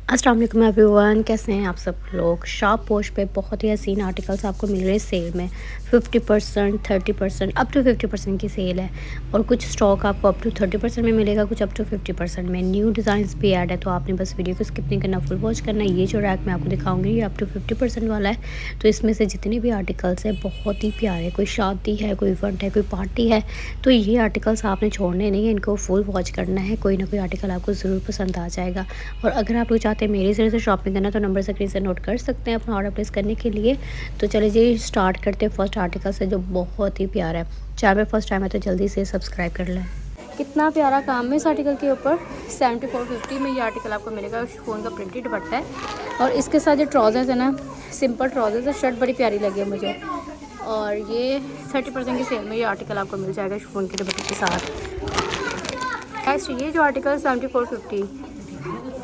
अस्सलाम वालेकुम एवरीवन, कैसे हैं आप सब लोग। शॉप पोस्ट पे बहुत ही हसीन आर्टिकल्स आपको मिल रहे हैं सेल में। 50%, 30%, अप टू 50% की सेल है। और कुछ स्टॉक आपको अप टू 30% में मिलेगा, कुछ अप टू 50% में। न्यू डिज़ाइंस भी ऐड है, तो आपने बस वीडियो को स्किप नहीं करना, फुल वॉच करना है। ये जो रैक मैं आपको दिखाऊंगी ये अप टू 50% वाला है। तो इसमें से जितने भी आर्टिकल्स हैं बहुत ही प्यारे, कोई शादी है, कोई इवेंट है, कोई पार्टी है, तो ये आर्टिकल्स आपने छोड़ने नहीं है, इनको फुल वॉच करना है। कोई ना कोई आर्टिकल आपको ज़रूर पसंद आ जाएगा। और अगर आप लोग चाहते हैं मेरे ज़रिए से शॉपिंग करना, तो नंबर स्क्रीन से नोट कर सकते हैं अपना ऑर्डर प्लेस करने के लिए। तो चलिए जी स्टार्ट करते हैं फर्स्ट आर्टिकल से, जो बहुत ही प्यारा है। चैनल में फर्स्ट टाइम है तो जल्दी से सब्सक्राइब कर लें। कितना प्यारा काम है इस आर्टिकल के ऊपर। 7450 में ये आर्टिकल आपको मिलेगा। शिफॉन का प्रिंटेड दुपट्टा है और इसके साथ जो ट्राउज़र्स है ना, सिंपल ट्राउज़र्स है। शर्ट बड़ी प्यारी लगी है मुझे। और ये 30% की सेल में ये आर्टिकल आपको मिल जाएगा शिफॉन के दुपट्टे के साथ। नेक्स्ट ये जो आर्टिकल 7450,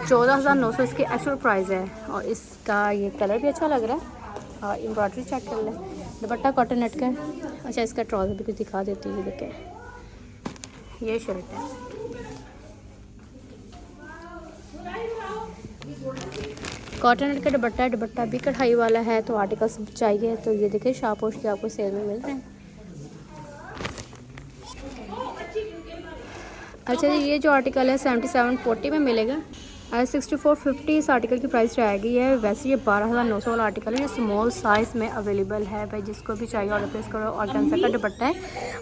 14,900 इसकी एक्चुअल प्राइस है। और इसका ये कलर भी अच्छा लग रहा है। और एम्ब्रॉयडरी चेक कर लें। दुपट्टा कॉटन नेट का है। अच्छा, इसका ट्राउज़र भी कुछ दिखा देती हूँ। देखें, ये शर्ट है। कॉटन नेट का दुपट्टा है। दुपट्टा भी कढ़ाई वाला है। तो आर्टिकल सब चाहिए तो ये देखें, शापोश के आपको सेल में मिल रहे हैं। अच्छा जी, ये जो आर्टिकल है 7740 में मिलेगा। 6450 इस आर्टिकल की प्राइस रहेगी है। वैसे ये 12,900 वाला आर्टिकल है। ये स्मॉल साइज़ में अवेलेबल है भाई, जिसको भी चाहिए ऑर्डर प्लेस करो। और ऑर्गेन्जा का दुपट्टा है।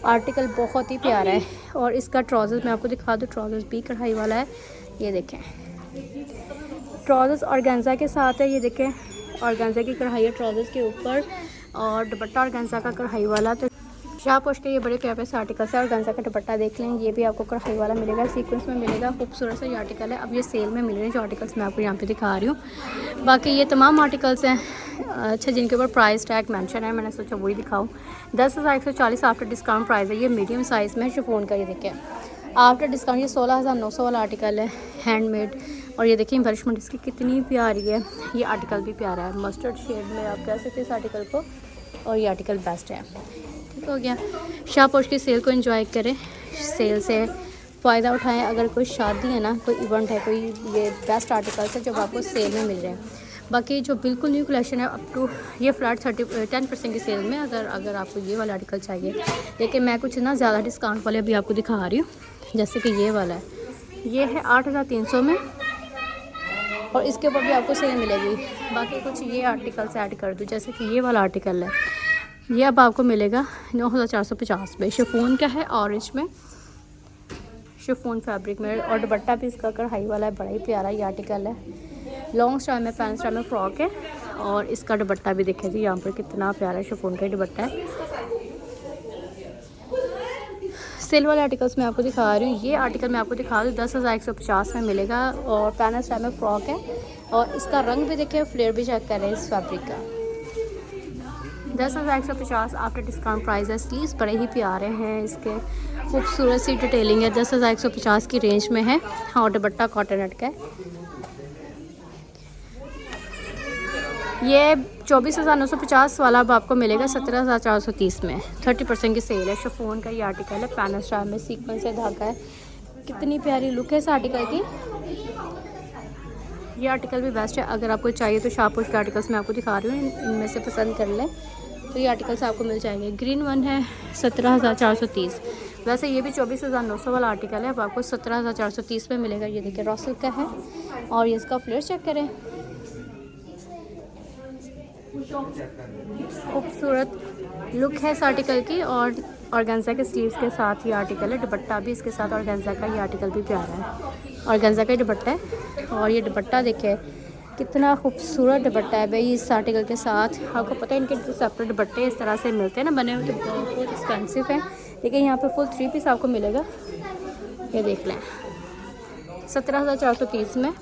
आर्टिकल बहुत ही प्यारा है। और इसका ट्राउज़र्स मैं आपको दिखा दूँ। ट्राउज़र्स भी कढ़ाई वाला है। ये देखें, ट्राउज़र्स ऑर्गेन्जा के साथ है। ये देखें, ऑर्गेन्जा की कढ़ाई है ट्राउज़र्स के ऊपर। और दुपट्टा ऑर्गेन्जा का कढ़ाई वाला। तो शापोश के ये बड़े प्यारे से आर्टिकल्स है। और ऑर्गेन्जा का दुपट्टा देख लें, ये भी आपको कढ़ाई वाला मिलेगा, सीक्वेंस में मिलेगा। खूबसूरत सा ये आर्टिकल है। अब ये सेल में मिल रहे हैं जो आर्टिकल्स मैं आपको यहाँ पे दिखा रही हूँ। बाकी ये तमाम आर्टिकल्स हैं अच्छा जिनके ऊपर प्राइस टैग मेंशन है। मैंने सोचा वही दिखाऊँ। 10,140 आफ्टर डिस्काउंट प्राइस है। ये मीडियम साइज़ में शिफॉन का, ये देखें आफ्टर डिस्काउंट। ये 16,900 वाला आर्टिकल है, हैंडमेड। और ये देखिए एम्बलिशमेंट इसकी कितनी प्यारी है। ये आर्टिकल भी प्यारा है, मस्टर्ड शेड में आप कह सकते हैं इस आर्टिकल को। और ये आर्टिकल बेस्ट है। ठीक हो गया। शापोश की सेल को एंजॉय करें, सेल से फ़ायदा उठाएं। अगर कोई शादी है ना, कोई इवेंट है, कोई, ये बेस्ट आर्टिकल्स है जो आपको सेल में मिल रहे हैं। बाकी जो बिल्कुल न्यू कलेक्शन है अप टू ये फ्लैट 10% की सेल में। अगर आपको ये वाला आर्टिकल चाहिए, लेकिन मैं कुछ ना ज़्यादा डिस्काउंट वाले अभी आपको दिखा रही हूँ। जैसे कि ये वाला है, ये है 8,300 में। और इसके ऊपर भी आपको सेल मिलेगी। बाकी कुछ ये आर्टिकल्स ऐड कर दूँ, जैसे कि ये वाला आर्टिकल है, ये अब आपको मिलेगा 9,450 में। शिफॉन का है, ऑरेंज में, शिफॉन फैब्रिक में। और दुपट्टा भी इसका कढ़ाई वाला है, बड़ा ही प्यारा ये आर्टिकल है। लॉन्ग स्टाइल में, पैंट स्टाइल में फ्रॉक है। और इसका दुपट्टा भी देखें जी, यहाँ पर कितना प्यारा शिफॉन का दुपट्टा है। सेल वाले आर्टिकल्स मैं आपको दिखा रही हूँ। ये आर्टिकल मैं आपको दिखा दूँ 10,150 में मिलेगा। और पैनल स्टाइल में फ्रॉक है। और इसका रंग भी देखें, फ्लेयर भी चेक करें इस फैब्रिक का। 10,150 आफ्टर डिस्काउंट प्राइस है। स्लीव्स बड़े ही प्यारे हैं, इसके खूबसूरत सी डिटेलिंग है। 10,150 की रेंज में है। और दुपट्टा कॉटन नेट का है। ये 24,950 वाला अब आपको मिलेगा 17,430 में। 30% की सेल है। शिफॉन का ये आर्टिकल है, पैनल स्टाइल में, सीक्वेंस से धागा है। कितनी प्यारी लुक है इस आर्टिकल की। ये आर्टिकल भी बेस्ट है। अगर आपको चाहिए तो शापोश के आर्टिकल्स मैं आपको दिखा रही हूँ, इनमें से पसंद कर लें तो ये आर्टिकल्स आपको मिल जाएंगे। ग्रीन वन है 17,430। वैसे ये भी 24,900 वाला आर्टिकल है, अब आपको 17,430 में मिलेगा। ये देखिए रॉ सिल्क का है। और ये इसका फ्लेयर चेक करें, खूबसूरत लुक है इस आर्टिकल की। और ऑर्गेन्जा के स्लीव्स के साथ ये आर्टिकल है। दुपट्टा भी इसके साथ ऑर्गेन्जा का, ये आर्टिकल भी प्यारा है। ऑर्गेन्जा का दुपट्टा है। और ये दुपट्टा देखिए कितना खूबसूरत दुपट्टा है भाई इस आर्टिकल के साथ। आपको पता है इनके जो सेपरेट दुपट्टे इस तरह से मिलते हैं ना बने हुए, तो बहुत एक्सपेंसिव है। लेकिन यहाँ पे फुल 3 पीस आपको मिलेगा। ये देख लें 17,430 में।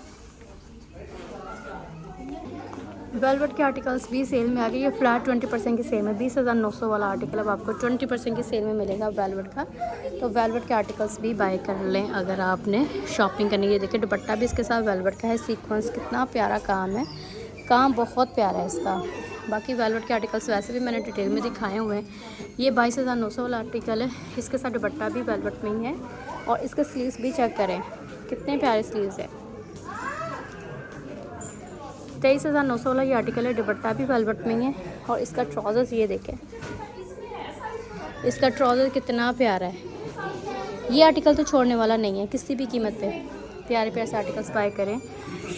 वेलवेट के आर्टिकल्स भी सेल में आ गए। ये फ्लैट 20% की सेल में 20,900 वाला आर्टिकल अब आपको 20% की सेल में मिलेगा वेलवेट का। तो वेलवेट के आर्टिकल्स भी बाय कर लें अगर आपने शॉपिंग करनी है। ये देखिए दुपट्टा भी इसके साथ वेलवेट का है, सीक्वेंस, कितना प्यारा काम है। काम बहुत प्यारा है इसका। बाकी वेलवेट के आर्टिकल्स वैसे भी मैंने डिटेल में दिखाए हुए हैं। ये 22,900 वाला आर्टिकल है। इसके साथ दुपट्टा भी वेलवेट में ही है। और इसके स्लीव्स भी चेक करें, कितने प्यारे स्लीव्स है। 23,900 वाला ये आर्टिकल है। दुपट्टा भी वेलवेट में है और इसका ट्राउज़र्स ये देखें, इसका ट्राउज़र कितना प्यारा है। ये आर्टिकल तो छोड़ने वाला नहीं है किसी भी कीमत पे। प्यारे प्यारे से आर्टिकल्स बाय करें,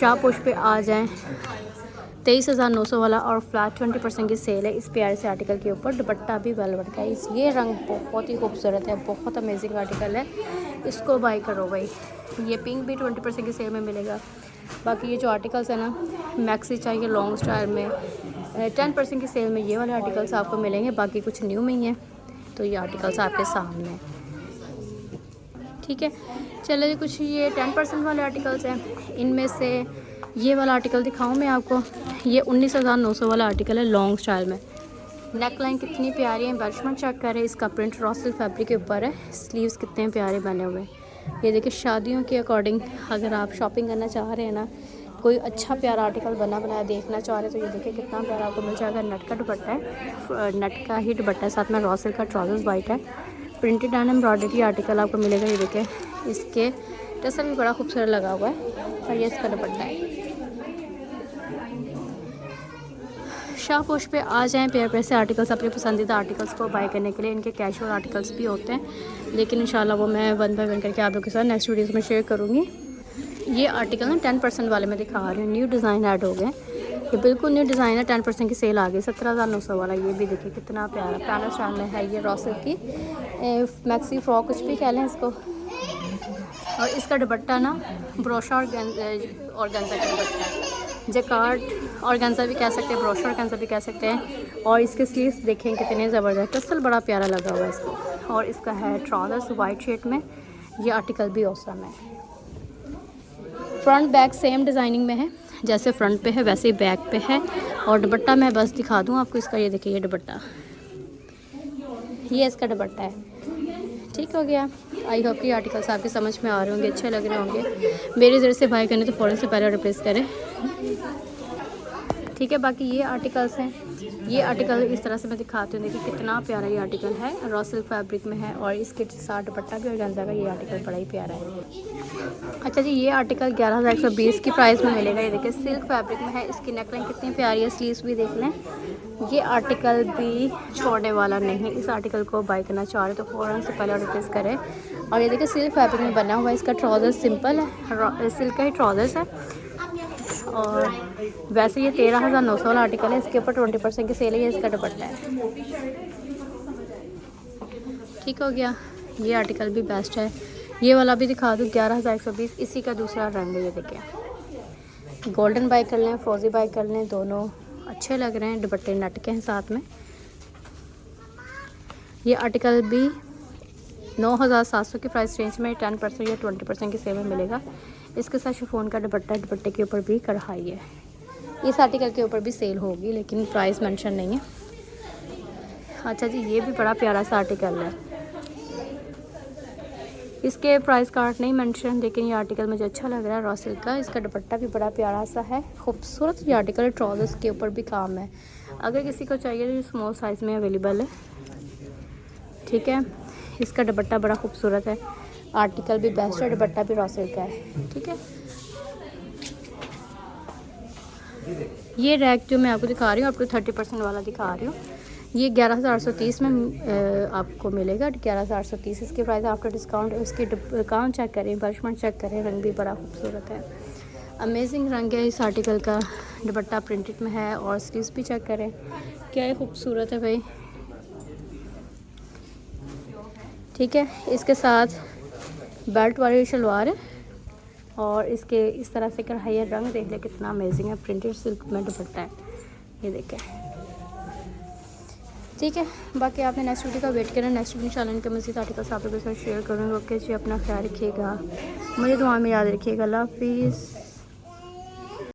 शाहपुश पे आ जाएं। 23,900 वाला और फ्लैट 20% की सेल है इस प्यारे से आर्टिकल के ऊपर। दुपट्टा भी वेलवेट का है। ये रंग बहुत ही खूबसूरत है, बहुत अमेजिंग आर्टिकल है, इसको बाय करो भाई। ये पिंक भी 20% की सेल में मिलेगा। बाकी ये जो आर्टिकल्स है ना, मैक्सी चाहिए लॉन्ग स्टाइल में 10% की सेल में ये वाले आर्टिकल्स आपको मिलेंगे। बाकी कुछ न्यू में ही है, तो ये आर्टिकल्स आपके सामने हैं, ठीक है। चलिए कुछ ये 10% वाले आर्टिकल्स हैं। इनमें से ये वाला आर्टिकल दिखाऊं मैं आपको। ये 19,900 वाला आर्टिकल है लॉन्ग स्टाइल में। नेक लाइन कितनी प्यारी है, एम्बेलिशमेंट चेक करें। इसका प्रिंट रॉ सिल्क फैब्रिक के ऊपर है। स्लीव्स कितने प्यारे बने हुए हैं। ये देखिए शादियों के अकॉर्डिंग अगर आप शॉपिंग करना चाह रहे हैं ना, कोई अच्छा प्यारा आर्टिकल बना बनाया देखना चाह रहे हैं, तो ये देखिए कितना प्यारा आपको मिल जाएगा। नेट का दुपट्टा है, नेट का ही दुपट्टा है, साथ में रॉ सिल्क का ट्राउजर्स वाइट है। प्रिंटेड एंड एम्ब्रॉयडरी आर्टिकल आपको मिलेगा। ये देखिए इसके टसल भी बड़ा खूबसूरत लगा हुआ है और ये इसका दुपट्टा है। शाहपोश पे आ जाएं प्यार प्यार से आर्टिकल्स, अपने पसंदीदा आर्टिकल्स को बाय करने के लिए। इनके कैजुअल आर्टिकल्स भी होते हैं, लेकिन इंशाल्लाह वो मैं 1 बाय 1 करके आप लोगों के साथ नेक्स्ट वीडियोस में शेयर करूँगी। ये आर्टिकल ना 10% वाले में दिखा रही हूँ, न्यू डिज़ाइन ऐड हो गए। ये बिल्कुल न्यू डिज़ाइन है, 10% की सेल आ गई। 17,900 वाला ये भी देखिए कितना प्यारा पैनल स्टाइल में है। ये रॉ सिल्क की मैक्सी फ्रॉक कुछ भी कह लें इसको। और इसका दुपट्टा ना ब्रोशा और ऑर्गेन्जा का दुपट्टा है। जैकार्ड ऑर्गेन्जा भी कह सकते हैं, ब्रोशा ऑर्गेन्जा भी कह सकते हैं। और इसके स्लीव्स देखें कितने ज़बरदस्त, टसल बड़ा प्यारा लगा हुआ है इसको। और इसका है ट्राउजर्स वाइट शेड में। ये आर्टिकल भी औसम है। फ्रंट बैक सेम डिज़ाइनिंग में है, जैसे फ्रंट पे है वैसे ही बैक पे है। और दुपट्टा मैं बस दिखा दूँ आपको इसका। ये देखिए ये दुपट्टा, ये इसका दुपट्टा है। ठीक हो गया। आई होप कि आर्टिकल्स आपके समझ में आ रहे होंगे, अच्छे लग रहे होंगे। मेरे ज़रिए से बाय करने तो फ़ौरन से पहले रिप्लेस करें, ठीक है। बाकी ये आर्टिकल्स हैं, ये आर्टिकल इस तरह से मैं दिखाती हूँ। देखिए कितना प्यारा ये आर्टिकल है, रॉ सिल्क फैब्रिक में है और इसके साथ दुपट्टा भी ऑर्गेन्जा का। ये आर्टिकल बड़ा ही प्यारा है। अच्छा जी, ये आर्टिकल 11,120 की प्राइस में मिलेगा। ये देखिए सिल्क फैब्रिक में है। इसकी नेकलाइन कितनी प्यारी है, स्लीव्स भी देख लें। ये आर्टिकल भी छोड़ने वाला नहीं है। इस आर्टिकल को बाय करना चाह रहे तो फ़ौरन से पहले रिप्लेस करें। और ये देखिए सिल्क फैब्रिक में बना हुआ है। इसका ट्राउज़र सिंपल है, सिल्क का ही ट्राउज़र्स है। और वैसे ये 13,900 वाला आर्टिकल है। इसके ऊपर 20% की सेल है। ये इसका दुपट्टा है। ठीक हो गया। ये आर्टिकल भी बेस्ट है। ये वाला भी दिखा दूँ, 11,120। इसी का दूसरा रंग है। ये देखिए गोल्डन बाय कर लें, फ्रोजी बाय कर लें, दोनों अच्छे लग रहे हैं। दुपट्टे नट के हैं साथ में। ये आर्टिकल भी 9,700 की प्राइस रेंज में 10% या 20% की सेल में मिलेगा। इसके साथ शिफॉन का दुपट्टा, दुपट्टे के ऊपर भी कढ़ाई है। इस आर्टिकल के ऊपर भी सेल होगी, लेकिन प्राइस मेंशन नहीं है। अच्छा जी, ये भी बड़ा प्यारा सा आर्टिकल है। इसके प्राइस कार्ड नहीं मेंशन, लेकिन ये आर्टिकल मुझे अच्छा लग रहा है, रॉ सिल्क का। इसका दुपट्टा भी बड़ा प्यारा सा है, खूबसूरत ये आर्टिकल। ट्राउजर्स के ऊपर भी काम है। अगर किसी को चाहिए तो ये स्मॉल साइज़ में अवेलेबल है, ठीक है। इसका दुपट्टा बड़ा खूबसूरत है। आर्टिकल भी बेस्ट है, दुपट्टा भी रॉ सिल्क का है, ठीक है। ये रैक जो मैं आपको दिखा रही हूँ, आपको 30% वाला दिखा रही हूँ। ये 11,830 में आपको मिलेगा। 11,830 इसकी प्राइस आफ्टर डिस्काउंट। उसकी काम चेक करें, एम्बेलिशमेंट चेक करें, रंग भी बड़ा खूबसूरत है। अमेजिंग रंग है इस आर्टिकल का। दुपट्टा प्रिंटेड में है और स्लीव्स भी चेक करें, क्या ही खूबसूरत है भाई, ठीक है। इसके साथ बेल्ट वाली शलवार है और इसके इस तरह से कढ़ाई है। रंग देख ले कितना अमेजिंग है, प्रिंटेड सिल्क में दुपट्टा है। ये देखें, ठीक है। बाकी आपने नेक्स्ट वीडियो का वेट करना। नेक्स्ट वीडियो इंशाल्लाह इनके मज़ीद आर्टिकल्स आप लोगों के साथ शेयर करूँगी। ओके जी, अपना ख्याल रखिएगा, मुझे दुआ में याद रखिएगा। अल्लाह हाफिज़।